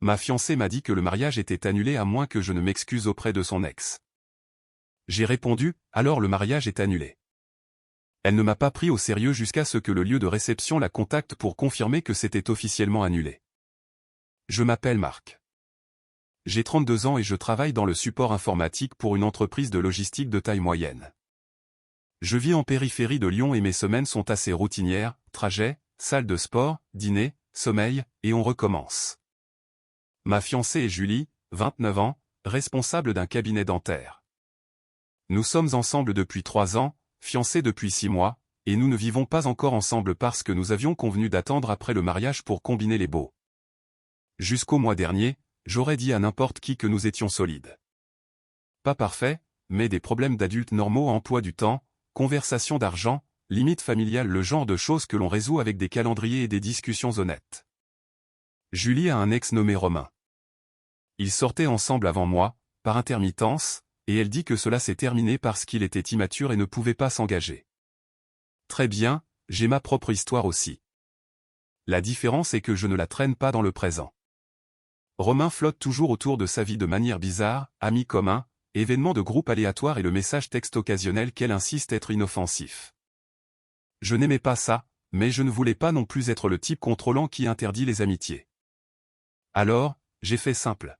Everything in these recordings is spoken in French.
Ma fiancée m'a dit que le mariage était annulé à moins que je ne m'excuse auprès de son ex. J'ai répondu, alors le mariage est annulé. Elle ne m'a pas pris au sérieux jusqu'à ce que le lieu de réception la contacte pour confirmer que c'était officiellement annulé. Je m'appelle Marc. J'ai 32 ans et je travaille dans le support informatique pour une entreprise de logistique de taille moyenne. Je vis en périphérie de Lyon et mes semaines sont assez routinières, trajet, salle de sport, dîner, sommeil, et on recommence. Ma fiancée est Julie, 29 ans, responsable d'un cabinet dentaire. Nous sommes ensemble depuis 3 ans, fiancés depuis 6 mois, et nous ne vivons pas encore ensemble parce que nous avions convenu d'attendre après le mariage pour combiner les baux. Jusqu'au mois dernier, j'aurais dit à n'importe qui que nous étions solides. Pas parfaits, mais des problèmes d'adultes normaux, emploi du temps, conversation d'argent, limites familiales, le genre de choses que l'on résout avec des calendriers et des discussions honnêtes. Julie a un ex nommé Romain. Ils sortaient ensemble avant moi, par intermittence, et elle dit que cela s'est terminé parce qu'il était immature et ne pouvait pas s'engager. Très bien, j'ai ma propre histoire aussi. La différence est que je ne la traîne pas dans le présent. Romain flotte toujours autour de sa vie de manière bizarre, amis communs, événements de groupe aléatoires et le message texte occasionnel qu'elle insiste être inoffensif. Je n'aimais pas ça, mais je ne voulais pas non plus être le type contrôlant qui interdit les amitiés. Alors, j'ai fait simple.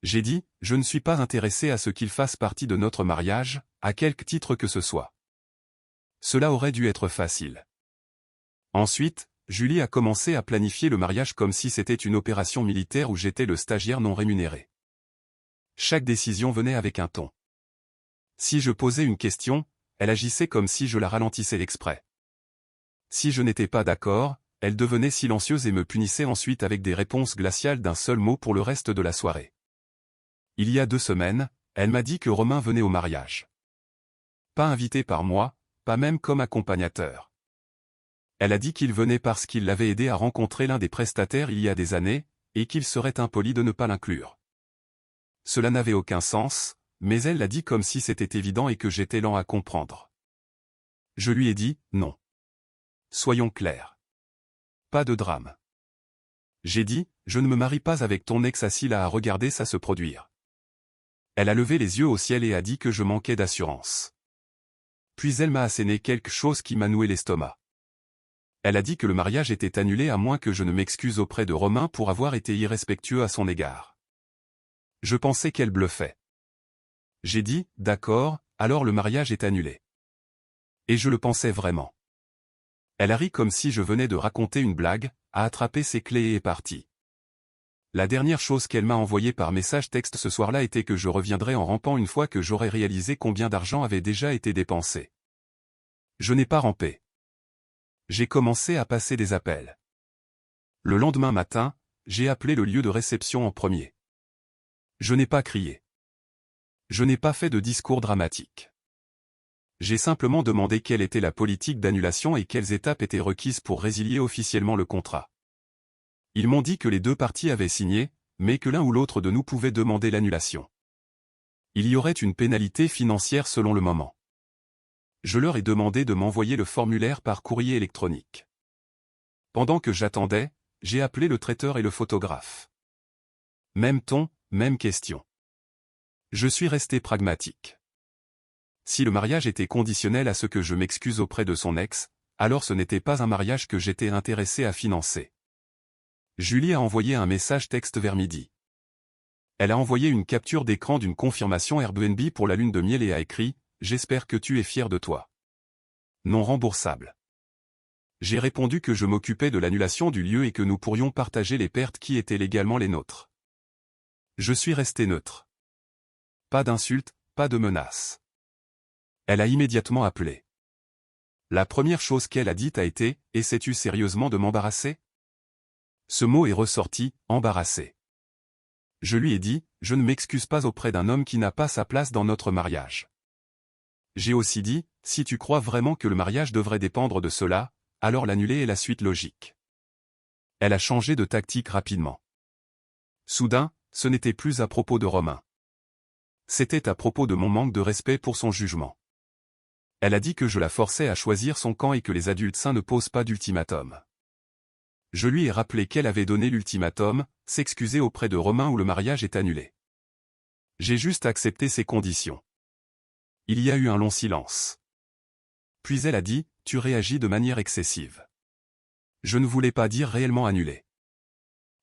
J'ai dit, je ne suis pas intéressé à ce qu'il fasse partie de notre mariage, à quelque titre que ce soit. Cela aurait dû être facile. Ensuite, Julie a commencé à planifier le mariage comme si c'était une opération militaire où j'étais le stagiaire non rémunéré. Chaque décision venait avec un ton. Si je posais une question, elle agissait comme si je la ralentissais exprès. Si je n'étais pas d'accord, elle devenait silencieuse et me punissait ensuite avec des réponses glaciales d'un seul mot pour le reste de la soirée. Il y a 2 semaines, elle m'a dit que Romain venait au mariage. Pas invité par moi, pas même comme accompagnateur. Elle a dit qu'il venait parce qu'il l'avait aidé à rencontrer l'un des prestataires il y a des années, et qu'il serait impoli de ne pas l'inclure. Cela n'avait aucun sens, mais elle l'a dit comme si c'était évident et que j'étais lent à comprendre. Je lui ai dit, non. Soyons clairs. Pas de drame. J'ai dit, je ne me marie pas avec ton ex, assis là à regarder ça se produire. Elle a levé les yeux au ciel et a dit que je manquais d'assurance. Puis elle m'a asséné quelque chose qui m'a noué l'estomac. Elle a dit que le mariage était annulé à moins que je ne m'excuse auprès de Romain pour avoir été irrespectueux à son égard. Je pensais qu'elle bluffait. J'ai dit, d'accord, alors le mariage est annulé. Et je le pensais vraiment. Elle a ri comme si je venais de raconter une blague, a attrapé ses clés et est partie. La dernière chose qu'elle m'a envoyée par message texte ce soir-là était que je reviendrais en rampant une fois que j'aurais réalisé combien d'argent avait déjà été dépensé. Je n'ai pas rampé. J'ai commencé à passer des appels. Le lendemain matin, j'ai appelé le lieu de réception en premier. Je n'ai pas crié. Je n'ai pas fait de discours dramatique. J'ai simplement demandé quelle était la politique d'annulation et quelles étapes étaient requises pour résilier officiellement le contrat. Ils m'ont dit que les 2 parties avaient signé, mais que l'un ou l'autre de nous pouvait demander l'annulation. Il y aurait une pénalité financière selon le moment. Je leur ai demandé de m'envoyer le formulaire par courrier électronique. Pendant que j'attendais, j'ai appelé le traiteur et le photographe. Même ton, même question. Je suis resté pragmatique. Si le mariage était conditionnel à ce que je m'excuse auprès de son ex, alors ce n'était pas un mariage que j'étais intéressé à financer. Julie a envoyé un message texte vers midi. Elle a envoyé une capture d'écran d'une confirmation Airbnb pour la lune de miel et a écrit « J'espère que tu es fier de toi. Non remboursable ». J'ai répondu que je m'occupais de l'annulation du lieu et que nous pourrions partager les pertes qui étaient légalement les nôtres. Je suis resté neutre. Pas d'insultes, pas de menaces. Elle a immédiatement appelé. La première chose qu'elle a dite a été « Essaies-tu sérieusement de m'embarrasser ?» Ce mot est ressorti, embarrassé. Je lui ai dit, je ne m'excuse pas auprès d'un homme qui n'a pas sa place dans notre mariage. J'ai aussi dit, si tu crois vraiment que le mariage devrait dépendre de cela, alors l'annuler est la suite logique. Elle a changé de tactique rapidement. Soudain, ce n'était plus à propos de Romain. C'était à propos de mon manque de respect pour son jugement. Elle a dit que je la forçais à choisir son camp et que les adultes sains ne posent pas d'ultimatum. Je lui ai rappelé qu'elle avait donné l'ultimatum, s'excuser auprès de Romain ou le mariage est annulé. J'ai juste accepté ces conditions. Il y a eu un long silence. Puis elle a dit, tu réagis de manière excessive. Je ne voulais pas dire réellement annuler.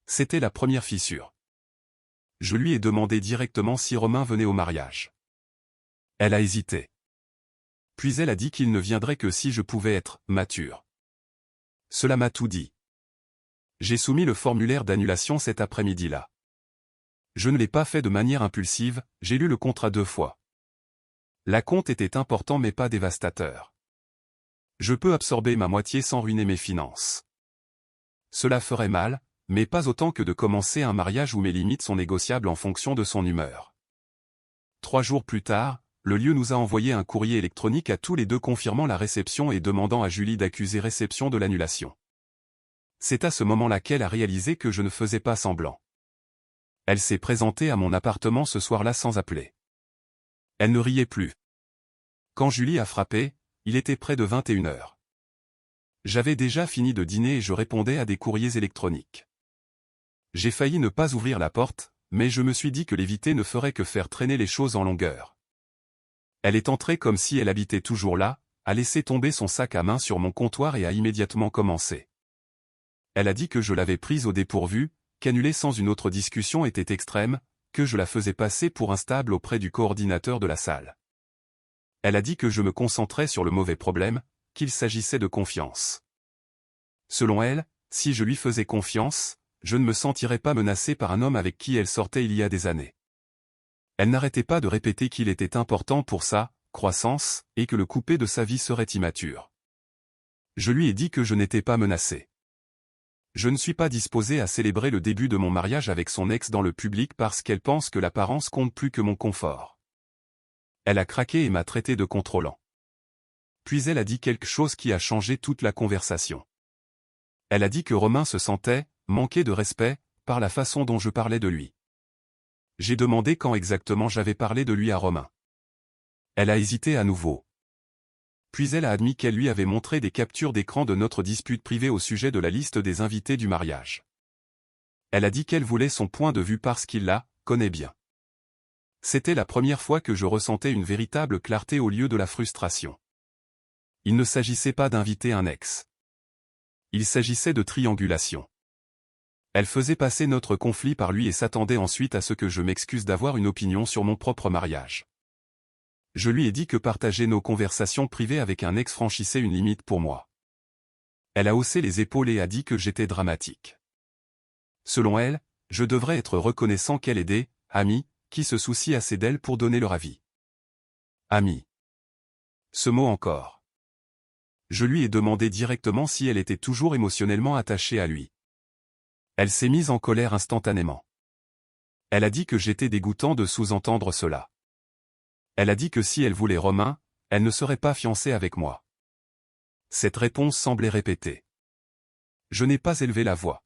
C'était la première fissure. Je lui ai demandé directement si Romain venait au mariage. Elle a hésité. Puis elle a dit qu'il ne viendrait que si je pouvais être mature. Cela m'a tout dit. J'ai soumis le formulaire d'annulation cet après-midi-là. Je ne l'ai pas fait de manière impulsive, j'ai lu le contrat 2 fois. L'acompte était important mais pas dévastateur. Je peux absorber ma moitié sans ruiner mes finances. Cela ferait mal, mais pas autant que de commencer un mariage où mes limites sont négociables en fonction de son humeur. 3 jours plus tard, le lieu nous a envoyé un courrier électronique à tous les deux confirmant la réception et demandant à Julie d'accuser réception de l'annulation. C'est à ce moment-là qu'elle a réalisé que je ne faisais pas semblant. Elle s'est présentée à mon appartement ce soir-là sans appeler. Elle ne riait plus. Quand Julie a frappé, il était près de 21h. J'avais déjà fini de dîner et je répondais à des courriers électroniques. J'ai failli ne pas ouvrir la porte, mais je me suis dit que l'éviter ne ferait que faire traîner les choses en longueur. Elle est entrée comme si elle habitait toujours là, a laissé tomber son sac à main sur mon comptoir et a immédiatement commencé. Elle a dit que je l'avais prise au dépourvu, qu'annuler sans une autre discussion était extrême, que je la faisais passer pour instable auprès du coordinateur de la salle. Elle a dit que je me concentrais sur le mauvais problème, qu'il s'agissait de confiance. Selon elle, si je lui faisais confiance, je ne me sentirais pas menacé par un homme avec qui elle sortait il y a des années. Elle n'arrêtait pas de répéter qu'il était important pour sa croissance, et que le coupé de sa vie serait immature. Je lui ai dit que je n'étais pas menacé. Je ne suis pas disposé à célébrer le début de mon mariage avec son ex dans le public parce qu'elle pense que l'apparence compte plus que mon confort. Elle a craqué et m'a traité de contrôlant. Puis elle a dit quelque chose qui a changé toute la conversation. Elle a dit que Romain se sentait manqué de respect par la façon dont je parlais de lui. J'ai demandé quand exactement j'avais parlé de lui à Romain. Elle a hésité à nouveau. Puis elle a admis qu'elle lui avait montré des captures d'écran de notre dispute privée au sujet de la liste des invités du mariage. Elle a dit qu'elle voulait son point de vue parce qu'il la connaît bien. C'était la première fois que je ressentais une véritable clarté au lieu de la frustration. Il ne s'agissait pas d'inviter un ex. Il s'agissait de triangulation. Elle faisait passer notre conflit par lui et s'attendait ensuite à ce que je m'excuse d'avoir une opinion sur mon propre mariage. Je lui ai dit que partager nos conversations privées avec un ex franchissait une limite pour moi. Elle a haussé les épaules et a dit que j'étais dramatique. Selon elle, je devrais être reconnaissant qu'elle ait des amis qui se soucient assez d'elle pour donner leur avis. Amis. Ce mot encore. Je lui ai demandé directement si elle était toujours émotionnellement attachée à lui. Elle s'est mise en colère instantanément. Elle a dit que j'étais dégoûtant de sous-entendre cela. Elle a dit que si elle voulait Romain, elle ne serait pas fiancée avec moi. Cette réponse semblait répétée. Je n'ai pas élevé la voix.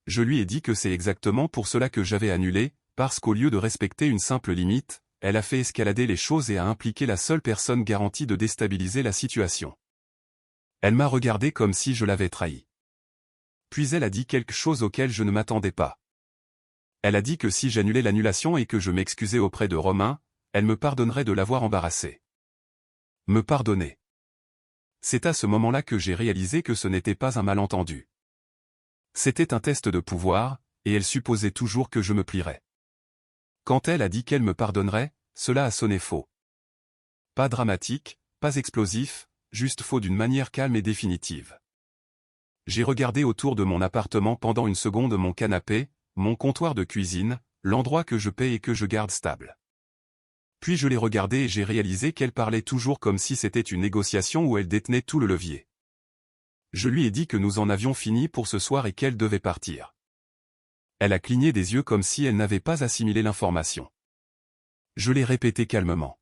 Je lui ai dit que c'est exactement pour cela que j'avais annulé, parce qu'au lieu de respecter une simple limite, elle a fait escalader les choses et a impliqué la seule personne garantie de déstabiliser la situation. Elle m'a regardé comme si je l'avais trahi. Puis elle a dit quelque chose auquel je ne m'attendais pas. Elle a dit que si j'annulais l'annulation et que je m'excusais auprès de Romain, elle me pardonnerait de l'avoir embarrassé. Me pardonner. C'est à ce moment-là que j'ai réalisé que ce n'était pas un malentendu. C'était un test de pouvoir, et elle supposait toujours que je me plierais. Quand elle a dit qu'elle me pardonnerait, cela a sonné faux. Pas dramatique, pas explosif, juste faux d'une manière calme et définitive. J'ai regardé autour de mon appartement pendant une seconde mon canapé, mon comptoir de cuisine, l'endroit que je paie et que je garde stable. Puis je l'ai regardée et j'ai réalisé qu'elle parlait toujours comme si c'était une négociation où elle détenait tout le levier. Je lui ai dit que nous en avions fini pour ce soir et qu'elle devait partir. Elle a cligné des yeux comme si elle n'avait pas assimilé l'information. Je l'ai répété calmement.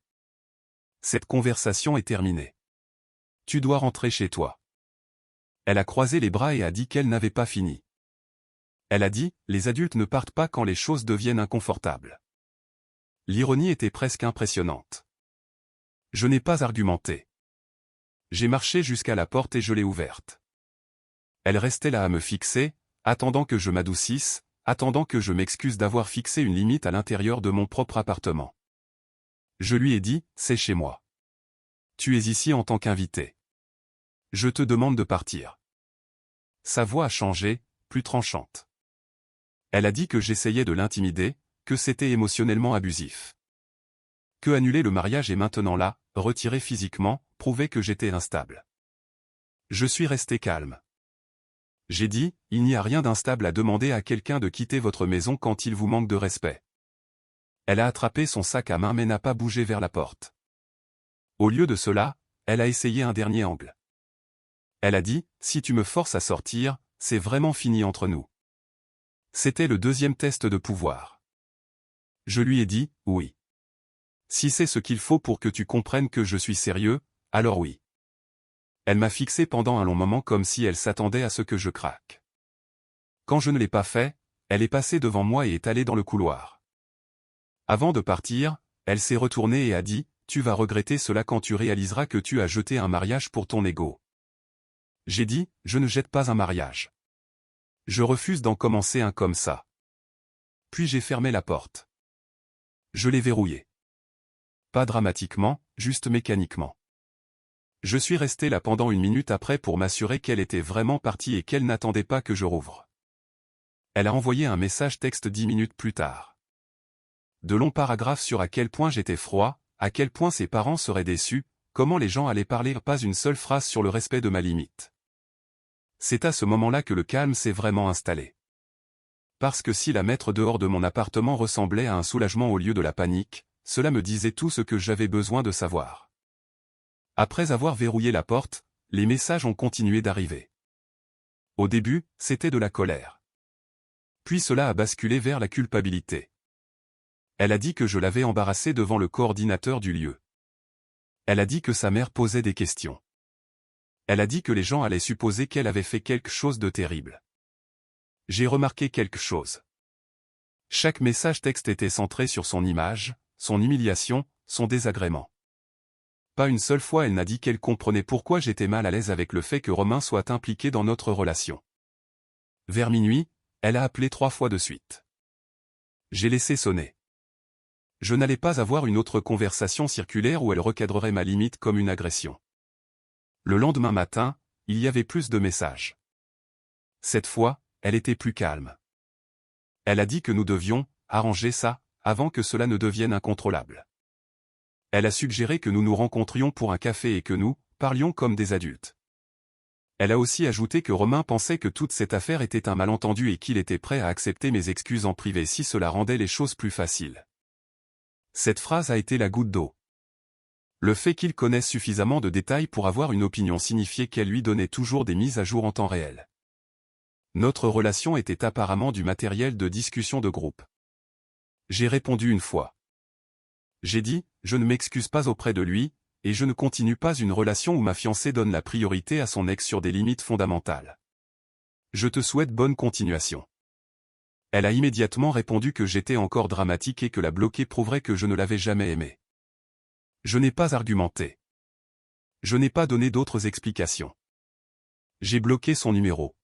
Cette conversation est terminée. Tu dois rentrer chez toi. Elle a croisé les bras et a dit qu'elle n'avait pas fini. Elle a dit, les adultes ne partent pas quand les choses deviennent inconfortables. L'ironie était presque impressionnante. Je n'ai pas argumenté. J'ai marché jusqu'à la porte et je l'ai ouverte. Elle restait là à me fixer, attendant que je m'adoucisse, attendant que je m'excuse d'avoir fixé une limite à l'intérieur de mon propre appartement. Je lui ai dit, c'est chez moi. Tu es ici en tant qu'invité. Je te demande de partir. Sa voix a changé, plus tranchante. Elle a dit que j'essayais de l'intimider, que c'était émotionnellement abusif. Que annuler le mariage et maintenant là, retiré physiquement, prouvait que j'étais instable. Je suis resté calme. J'ai dit, il n'y a rien d'instable à demander à quelqu'un de quitter votre maison quand il vous manque de respect. Elle a attrapé son sac à main mais n'a pas bougé vers la porte. Au lieu de cela, elle a essayé un dernier angle. Elle a dit, si tu me forces à sortir, c'est vraiment fini entre nous. C'était le deuxième test de pouvoir. Je lui ai dit, oui. Si c'est ce qu'il faut pour que tu comprennes que je suis sérieux, alors oui. Elle m'a fixé pendant un long moment comme si elle s'attendait à ce que je craque. Quand je ne l'ai pas fait, elle est passée devant moi et est allée dans le couloir. Avant de partir, elle s'est retournée et a dit, tu vas regretter cela quand tu réaliseras que tu as jeté un mariage pour ton ego. J'ai dit, je ne jette pas un mariage. Je refuse d'en commencer un comme ça. Puis j'ai fermé la porte. Je l'ai verrouillée. Pas dramatiquement, juste mécaniquement. Je suis resté là pendant une minute après pour m'assurer qu'elle était vraiment partie et qu'elle n'attendait pas que je rouvre. Elle a envoyé un message texte 10 minutes plus tard. De longs paragraphes sur à quel point j'étais froid, à quel point ses parents seraient déçus, comment les gens allaient parler, pas une seule phrase sur le respect de ma limite. C'est à ce moment-là que le calme s'est vraiment installé. Parce que si la mettre dehors de mon appartement ressemblait à un soulagement au lieu de la panique, cela me disait tout ce que j'avais besoin de savoir. Après avoir verrouillé la porte, les messages ont continué d'arriver. Au début, c'était de la colère. Puis cela a basculé vers la culpabilité. Elle a dit que je l'avais embarrassée devant le coordinateur du lieu. Elle a dit que sa mère posait des questions. Elle a dit que les gens allaient supposer qu'elle avait fait quelque chose de terrible. J'ai remarqué quelque chose. Chaque message texte était centré sur son image, son humiliation, son désagrément. Pas une seule fois elle n'a dit qu'elle comprenait pourquoi j'étais mal à l'aise avec le fait que Romain soit impliqué dans notre relation. Vers minuit, elle a appelé 3 fois de suite. J'ai laissé sonner. Je n'allais pas avoir une autre conversation circulaire où elle recadrerait ma limite comme une agression. Le lendemain matin, il y avait plus de messages. Cette fois, elle était plus calme. Elle a dit que nous devions arranger ça avant que cela ne devienne incontrôlable. Elle a suggéré que nous nous rencontrions pour un café et que nous parlions comme des adultes. Elle a aussi ajouté que Romain pensait que toute cette affaire était un malentendu et qu'il était prêt à accepter mes excuses en privé si cela rendait les choses plus faciles. Cette phrase a été la goutte d'eau. Le fait qu'il connaisse suffisamment de détails pour avoir une opinion signifiait qu'elle lui donnait toujours des mises à jour en temps réel. Notre relation était apparemment du matériel de discussion de groupe. J'ai répondu une fois. J'ai dit, je ne m'excuse pas auprès de lui, et je ne continue pas une relation où ma fiancée donne la priorité à son ex sur des limites fondamentales. Je te souhaite bonne continuation. Elle a immédiatement répondu que j'étais encore dramatique et que la bloquer prouverait que je ne l'avais jamais aimée. Je n'ai pas argumenté. Je n'ai pas donné d'autres explications. J'ai bloqué son numéro.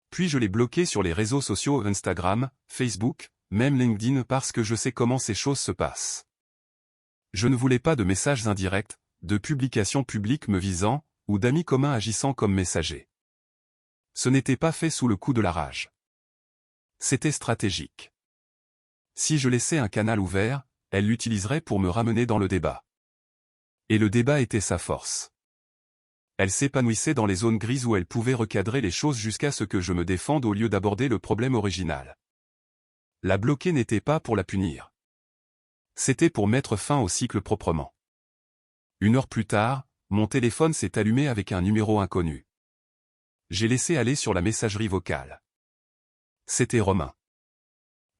Puis je l'ai bloqué sur les réseaux sociaux Instagram, Facebook, même LinkedIn parce que je sais comment ces choses se passent. Je ne voulais pas de messages indirects, de publications publiques me visant, ou d'amis communs agissant comme messagers. Ce n'était pas fait sous le coup de la rage. C'était stratégique. Si je laissais un canal ouvert, elle l'utiliserait pour me ramener dans le débat. Et le débat était sa force. Elle s'épanouissait dans les zones grises où elle pouvait recadrer les choses jusqu'à ce que je me défende au lieu d'aborder le problème original. La bloquer n'était pas pour la punir. C'était pour mettre fin au cycle proprement. 1 heure plus tard, mon téléphone s'est allumé avec un numéro inconnu. J'ai laissé aller sur la messagerie vocale. C'était Romain.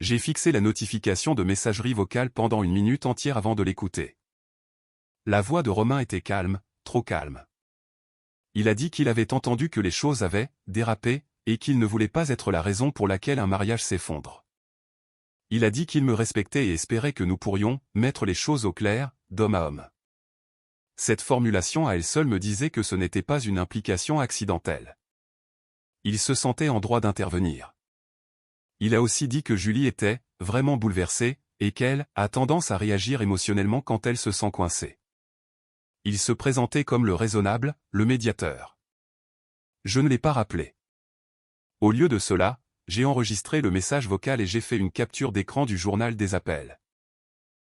J'ai fixé la notification de messagerie vocale pendant 1 minute entière avant de l'écouter. La voix de Romain était calme, trop calme. Il a dit qu'il avait entendu que les choses avaient dérapé, et qu'il ne voulait pas être la raison pour laquelle un mariage s'effondre. Il a dit qu'il me respectait et espérait que nous pourrions mettre les choses au clair, d'homme à homme. Cette formulation à elle seule me disait que ce n'était pas une implication accidentelle. Il se sentait en droit d'intervenir. Il a aussi dit que Julie était vraiment bouleversée, et qu'elle a tendance à réagir émotionnellement quand elle se sent coincée. Il se présentait comme le raisonnable, le médiateur. Je ne l'ai pas rappelé. Au lieu de cela, j'ai enregistré le message vocal et j'ai fait une capture d'écran du journal des appels.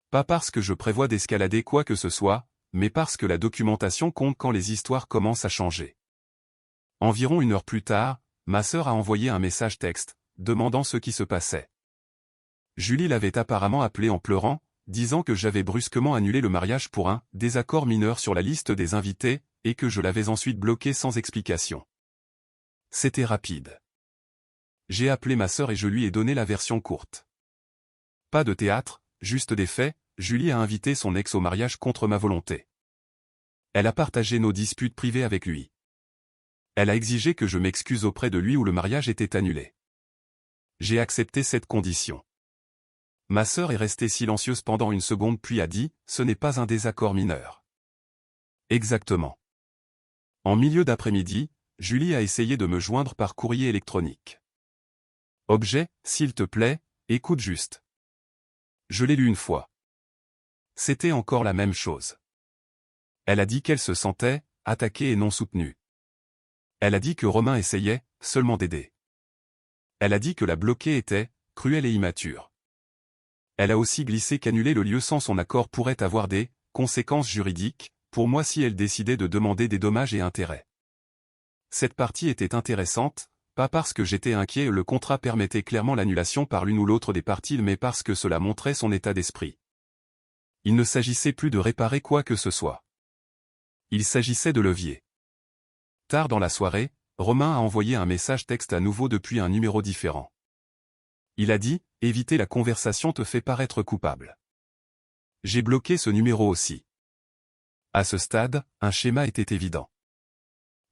Pas parce que je prévois d'escalader quoi que ce soit, mais parce que la documentation compte quand les histoires commencent à changer. Environ 1 heure plus tard, ma sœur a envoyé un message texte, demandant ce qui se passait. Julie l'avait apparemment appelé en pleurant, disant que j'avais brusquement annulé le mariage pour un désaccord mineur sur la liste des invités, et que je l'avais ensuite bloqué sans explication. C'était rapide. J'ai appelé ma sœur et je lui ai donné la version courte. Pas de théâtre, juste des faits, Julie a invité son ex au mariage contre ma volonté. Elle a partagé nos disputes privées avec lui. Elle a exigé que je m'excuse auprès de lui ou le mariage était annulé. J'ai accepté cette condition. Ma sœur est restée silencieuse pendant 1 seconde puis a dit « Ce n'est pas un désaccord mineur ». Exactement. En milieu d'après-midi, Julie a essayé de me joindre par courrier électronique. Objet, s'il te plaît, écoute juste. Je l'ai lu 1 fois. C'était encore la même chose. Elle a dit qu'elle se sentait attaquée et non soutenue. Elle a dit que Romain essayait seulement d'aider. Elle a dit que la bloquée était cruelle et immature. Elle a aussi glissé qu'annuler le lieu sans son accord pourrait avoir des conséquences juridiques, pour moi si elle décidait de demander des dommages et intérêts. Cette partie était intéressante, pas parce que j'étais inquiet, le contrat permettait clairement l'annulation par l'une ou l'autre des parties, mais parce que cela montrait son état d'esprit. Il ne s'agissait plus de réparer quoi que ce soit. Il s'agissait de levier. Tard dans la soirée, Romain a envoyé un message texte à nouveau depuis un numéro différent. Il a dit « Éviter la conversation te fait paraître coupable ». J'ai bloqué ce numéro aussi. À ce stade, un schéma était évident.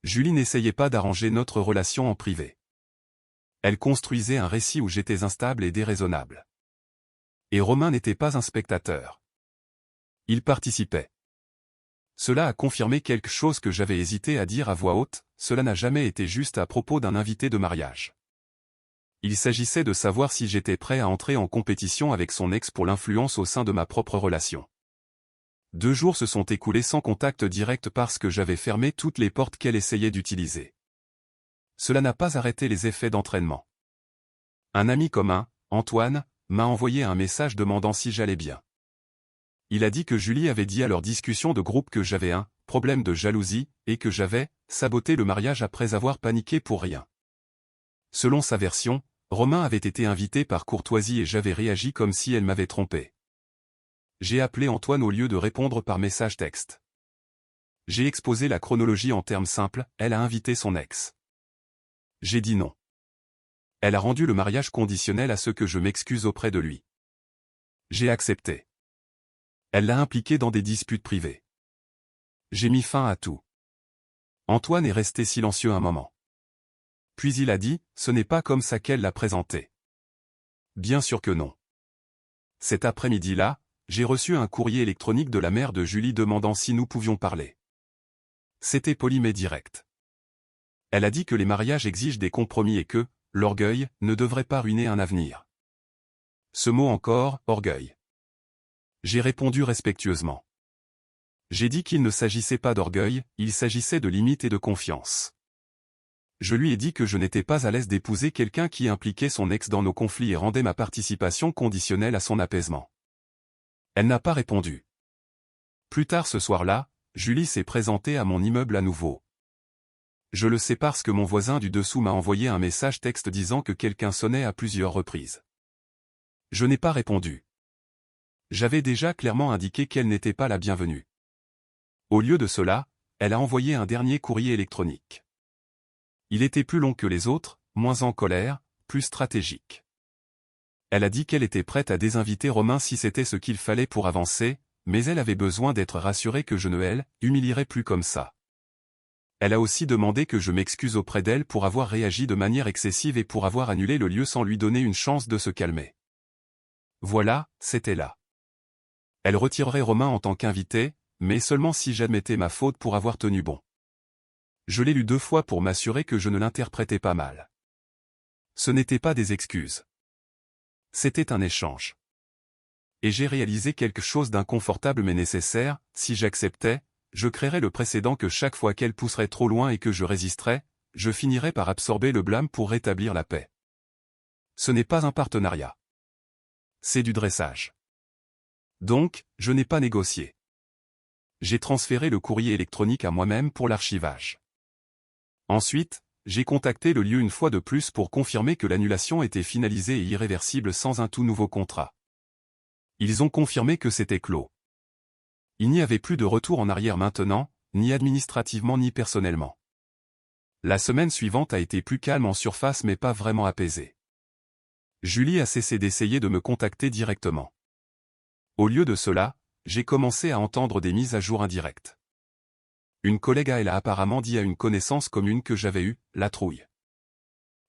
Julie n'essayait pas d'arranger notre relation en privé. Elle construisait un récit où j'étais instable et déraisonnable. Et Romain n'était pas un spectateur. Il participait. Cela a confirmé quelque chose que j'avais hésité à dire à voix haute, cela n'a jamais été juste à propos d'un invité de mariage. Il s'agissait de savoir si j'étais prêt à entrer en compétition avec son ex pour l'influence au sein de ma propre relation. 2 jours se sont écoulés sans contact direct parce que j'avais fermé toutes les portes qu'elle essayait d'utiliser. Cela n'a pas arrêté les effets d'entraînement. Un ami commun, Antoine, m'a envoyé un message demandant si j'allais bien. Il a dit que Julie avait dit à leur discussion de groupe que j'avais un problème de jalousie, et que j'avais saboté le mariage après avoir paniqué pour rien. Selon sa version, Romain avait été invité par courtoisie et j'avais réagi comme si elle m'avait trompé. J'ai appelé Antoine au lieu de répondre par message texte. J'ai exposé la chronologie en termes simples, elle a invité son ex. J'ai dit non. Elle a rendu le mariage conditionnel à ce que je m'excuse auprès de lui. J'ai accepté. Elle l'a impliqué dans des disputes privées. J'ai mis fin à tout. Antoine est resté silencieux un moment. Puis il a dit, ce n'est pas comme ça qu'elle l'a présenté. Bien sûr que non. Cet après-midi-là, j'ai reçu un courrier électronique de la mère de Julie demandant si nous pouvions parler. C'était poli mais direct. Elle a dit que les mariages exigent des compromis et que l'orgueil ne devrait pas ruiner un avenir. Ce mot encore, orgueil. J'ai répondu respectueusement. J'ai dit qu'il ne s'agissait pas d'orgueil, il s'agissait de limite et de confiance. Je lui ai dit que je n'étais pas à l'aise d'épouser quelqu'un qui impliquait son ex dans nos conflits et rendait ma participation conditionnelle à son apaisement. Elle n'a pas répondu. Plus tard ce soir-là, Julie s'est présentée à mon immeuble à nouveau. Je le sais parce que mon voisin du dessous m'a envoyé un message texte disant que quelqu'un sonnait à plusieurs reprises. Je n'ai pas répondu. J'avais déjà clairement indiqué qu'elle n'était pas la bienvenue. Au lieu de cela, elle a envoyé un dernier courrier électronique. Il était plus long que les autres, moins en colère, plus stratégique. Elle a dit qu'elle était prête à désinviter Romain si c'était ce qu'il fallait pour avancer, mais elle avait besoin d'être rassurée que je ne l'humilierais plus comme ça. Elle a aussi demandé que je m'excuse auprès d'elle pour avoir réagi de manière excessive et pour avoir annulé le lieu sans lui donner une chance de se calmer. Voilà, c'était là. Elle retirerait Romain en tant qu'invité, mais seulement si j'admettais ma faute pour avoir tenu bon. Je l'ai lu 2 fois pour m'assurer que je ne l'interprétais pas mal. Ce n'était pas des excuses. C'était un échange. Et j'ai réalisé quelque chose d'inconfortable mais nécessaire, si j'acceptais, je créerais le précédent que chaque fois qu'elle pousserait trop loin et que je résisterais, je finirais par absorber le blâme pour rétablir la paix. Ce n'est pas un partenariat. C'est du dressage. Donc, je n'ai pas négocié. J'ai transféré le courrier électronique à moi-même pour l'archivage. Ensuite, j'ai contacté le lieu une fois de plus pour confirmer que l'annulation était finalisée et irréversible sans un tout nouveau contrat. Ils ont confirmé que c'était clos. Il n'y avait plus de retour en arrière maintenant, ni administrativement ni personnellement. La semaine suivante a été plus calme en surface mais pas vraiment apaisée. Julie a cessé d'essayer de me contacter directement. Au lieu de cela, j'ai commencé à entendre des mises à jour indirectes. Une collègue a apparemment dit à une connaissance commune que j'avais eu la trouille.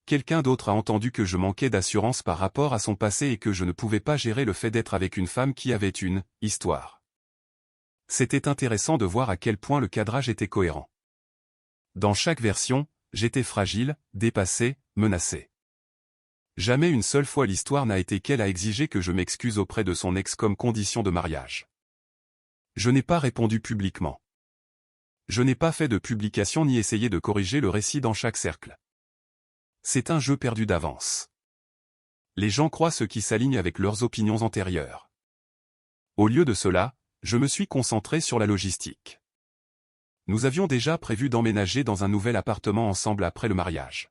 Quelqu'un d'autre a entendu que je manquais d'assurance par rapport à son passé et que je ne pouvais pas gérer le fait d'être avec une femme qui avait une histoire. C'était intéressant de voir à quel point le cadrage était cohérent. Dans chaque version, j'étais fragile, dépassé, menacé. Jamais une seule fois l'histoire n'a été qu'elle a exigé que je m'excuse auprès de son ex comme condition de mariage. Je n'ai pas répondu publiquement. Je n'ai pas fait de publication ni essayé de corriger le récit dans chaque cercle. C'est un jeu perdu d'avance. Les gens croient ce qui s'aligne avec leurs opinions antérieures. Au lieu de cela, je me suis concentré sur la logistique. Nous avions déjà prévu d'emménager dans un nouvel appartement ensemble après le mariage.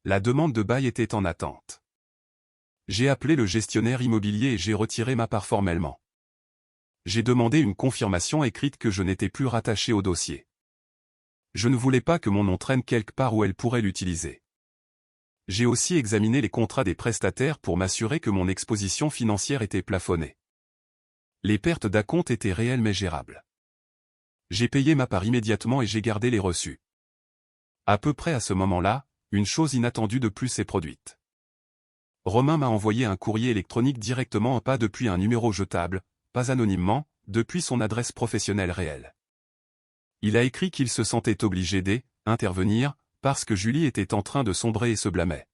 La demande de bail était en attente. J'ai appelé le gestionnaire immobilier et j'ai retiré ma part formellement. J'ai demandé une confirmation écrite que je n'étais plus rattaché au dossier. Je ne voulais pas que mon nom traîne quelque part où elle pourrait l'utiliser. J'ai aussi examiné les contrats des prestataires pour m'assurer que mon exposition financière était plafonnée. Les pertes d'acompte étaient réelles mais gérables. J'ai payé ma part immédiatement et j'ai gardé les reçus. À peu près à ce moment-là, une chose inattendue de plus s'est produite. Romain m'a envoyé un courrier électronique directement pas depuis un numéro jetable, pas anonymement, depuis son adresse professionnelle réelle. Il a écrit qu'il se sentait obligé d'intervenir, parce que Julie était en train de sombrer et se blâmait.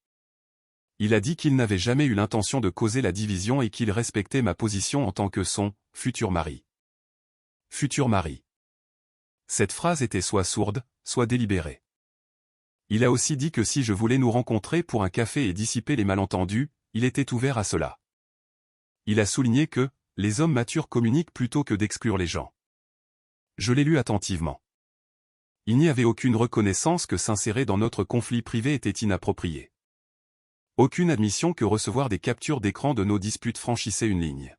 Il a dit qu'il n'avait jamais eu l'intention de causer la division et qu'il respectait ma position en tant que son futur mari. Futur mari. Cette phrase était soit sourde, soit délibérée. Il a aussi dit que si je voulais nous rencontrer pour un café et dissiper les malentendus, il était ouvert à cela. Il a souligné que les hommes matures communiquent plutôt que d'exclure les gens. Je l'ai lu attentivement. Il n'y avait aucune reconnaissance que s'insérer dans notre conflit privé était inapproprié. Aucune admission que recevoir des captures d'écran de nos disputes franchissait une ligne.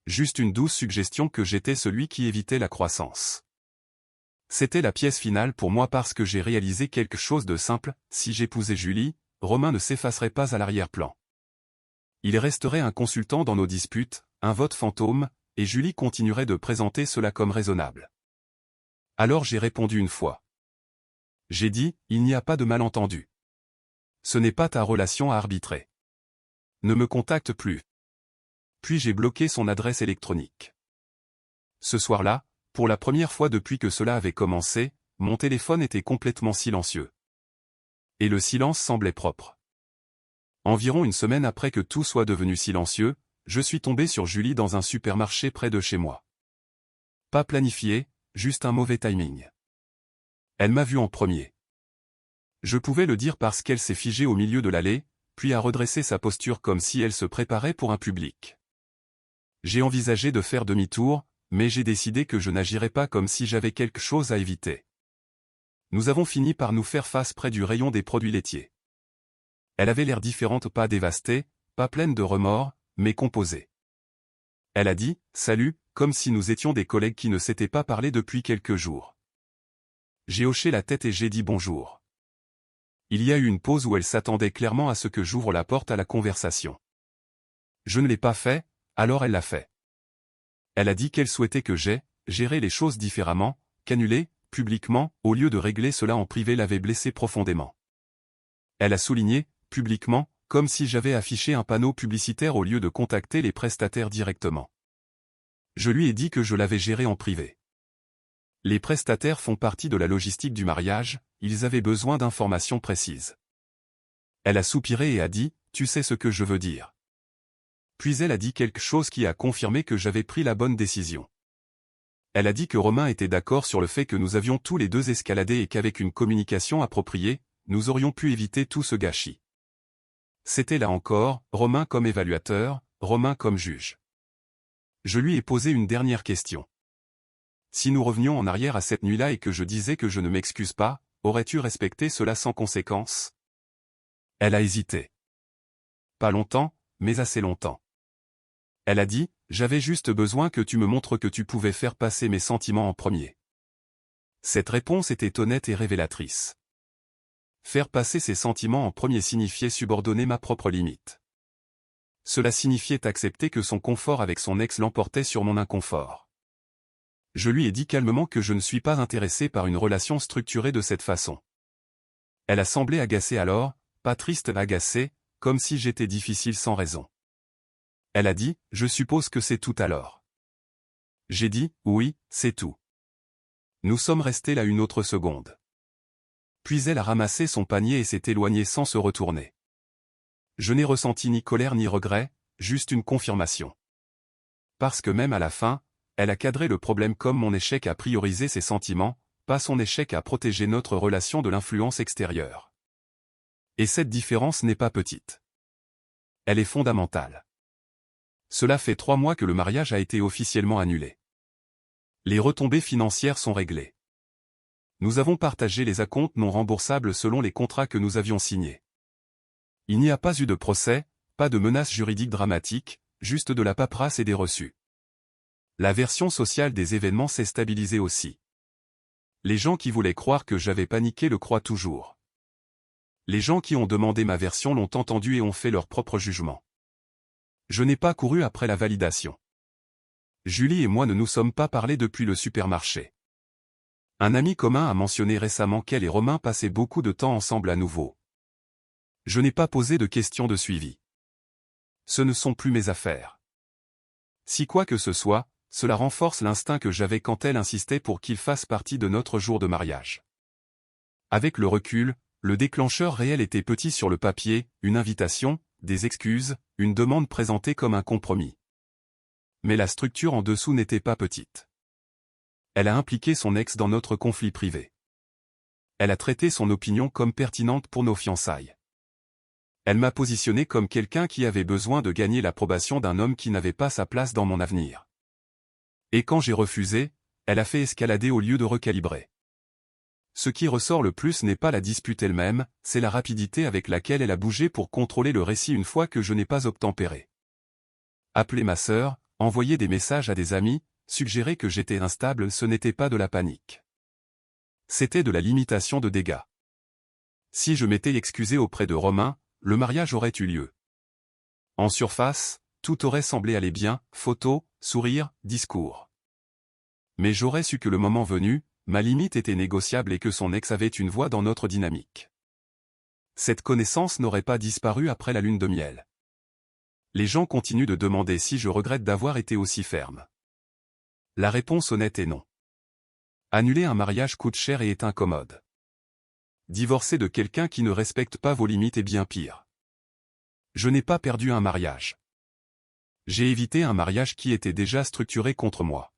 Juste une douce suggestion que j'étais celui qui évitait la croissance. C'était la pièce finale pour moi parce que j'ai réalisé quelque chose de simple, si j'épousais Julie, Romain ne s'effacerait pas à l'arrière-plan. Il resterait un consultant dans nos disputes, un vote fantôme, et Julie continuerait de présenter cela comme raisonnable. Alors j'ai répondu une fois. J'ai dit, il n'y a pas de malentendu. Ce n'est pas ta relation à arbitrer. Ne me contacte plus. Puis j'ai bloqué son adresse électronique. Ce soir-là, pour la première fois depuis que cela avait commencé, mon téléphone était complètement silencieux. Et le silence semblait propre. Environ une semaine après que tout soit devenu silencieux, je suis tombé sur Julie dans un supermarché près de chez moi. Pas planifié, juste un mauvais timing. Elle m'a vu en premier. Je pouvais le dire parce qu'elle s'est figée au milieu de l'allée, puis a redressé sa posture comme si elle se préparait pour un public. J'ai envisagé de faire demi-tour, mais j'ai décidé que je n'agirais pas comme si j'avais quelque chose à éviter. Nous avons fini par nous faire face près du rayon des produits laitiers. Elle avait l'air différente, pas dévastée, pas pleine de remords, mais composée. Elle a dit « Salut », comme si nous étions des collègues qui ne s'étaient pas parlé depuis quelques jours. J'ai hoché la tête et j'ai dit bonjour. Il y a eu une pause où elle s'attendait clairement à ce que j'ouvre la porte à la conversation. Je ne l'ai pas fait, alors elle l'a fait. Elle a dit qu'elle souhaitait que géré les choses différemment, qu'annuler, publiquement, au lieu de régler cela en privé l'avait blessée profondément. Elle a souligné, publiquement, comme si j'avais affiché un panneau publicitaire au lieu de contacter les prestataires directement. Je lui ai dit que je l'avais géré en privé. Les prestataires font partie de la logistique du mariage, ils avaient besoin d'informations précises. Elle a soupiré et a dit, tu sais ce que je veux dire. Puis elle a dit quelque chose qui a confirmé que j'avais pris la bonne décision. Elle a dit que Romain était d'accord sur le fait que nous avions tous les deux escaladé et qu'avec une communication appropriée, nous aurions pu éviter tout ce gâchis. C'était là encore, Romain comme évaluateur, Romain comme juge. Je lui ai posé une dernière question. Si nous revenions en arrière à cette nuit-là et que je disais que je ne m'excuse pas, aurais-tu respecté cela sans conséquence? Elle a hésité. Pas longtemps, mais assez longtemps. Elle a dit, j'avais juste besoin que tu me montres que tu pouvais faire passer mes sentiments en premier. Cette réponse était honnête et révélatrice. Faire passer ses sentiments en premier signifiait subordonner ma propre limite. Cela signifiait accepter que son confort avec son ex l'emportait sur mon inconfort. Je lui ai dit calmement que je ne suis pas intéressé par une relation structurée de cette façon. Elle a semblé agacée alors, pas triste, agacée, comme si j'étais difficile sans raison. Elle a dit, je suppose que c'est tout alors. J'ai dit, oui, c'est tout. Nous sommes restés là une autre seconde. Puis elle a ramassé son panier et s'est éloignée sans se retourner. Je n'ai ressenti ni colère ni regret, juste une confirmation. Parce que même à la fin, elle a cadré le problème comme mon échec à prioriser ses sentiments, pas son échec à protéger notre relation de l'influence extérieure. Et cette différence n'est pas petite. Elle est fondamentale. Cela fait 3 mois que le mariage a été officiellement annulé. Les retombées financières sont réglées. Nous avons partagé les acomptes non remboursables selon les contrats que nous avions signés. Il n'y a pas eu de procès, pas de menaces juridiques dramatiques, juste de la paperasse et des reçus. La version sociale des événements s'est stabilisée aussi. Les gens qui voulaient croire que j'avais paniqué le croient toujours. Les gens qui ont demandé ma version l'ont entendu et ont fait leur propre jugement. Je n'ai pas couru après la validation. Julie et moi ne nous sommes pas parlé depuis le supermarché. Un ami commun a mentionné récemment qu'elle et Romain passaient beaucoup de temps ensemble à nouveau. Je n'ai pas posé de questions de suivi. Ce ne sont plus mes affaires. Si quoi que ce soit, cela renforce l'instinct que j'avais quand elle insistait pour qu'il fasse partie de notre jour de mariage. Avec le recul, le déclencheur réel était petit sur le papier, une invitation, des excuses, une demande présentée comme un compromis. Mais la structure en dessous n'était pas petite. Elle a impliqué son ex dans notre conflit privé. Elle a traité son opinion comme pertinente pour nos fiançailles. Elle m'a positionné comme quelqu'un qui avait besoin de gagner l'approbation d'un homme qui n'avait pas sa place dans mon avenir. Et quand j'ai refusé, elle a fait escalader au lieu de recalibrer. Ce qui ressort le plus n'est pas la dispute elle-même, c'est la rapidité avec laquelle elle a bougé pour contrôler le récit une fois que je n'ai pas obtempéré. Appeler ma sœur, envoyer des messages à des amis, suggérer que j'étais instable, ce n'était pas de la panique. C'était de la limitation de dégâts. Si je m'étais excusé auprès de Romain, le mariage aurait eu lieu. En surface, tout aurait semblé aller bien, photos, sourires, discours. Mais j'aurais su que le moment venu, ma limite était négociable et que son ex avait une voix dans notre dynamique. Cette connaissance n'aurait pas disparu après la lune de miel. Les gens continuent de demander si je regrette d'avoir été aussi ferme. La réponse honnête est non. Annuler un mariage coûte cher et est incommode. Divorcer de quelqu'un qui ne respecte pas vos limites est bien pire. Je n'ai pas perdu un mariage. J'ai évité un mariage qui était déjà structuré contre moi.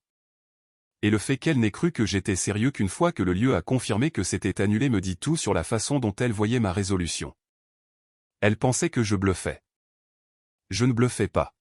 Et le fait qu'elle n'ait cru que j'étais sérieux qu'une fois que le lieu a confirmé que c'était annulé me dit tout sur la façon dont elle voyait ma résolution. Elle pensait que je bluffais. Je ne bluffais pas.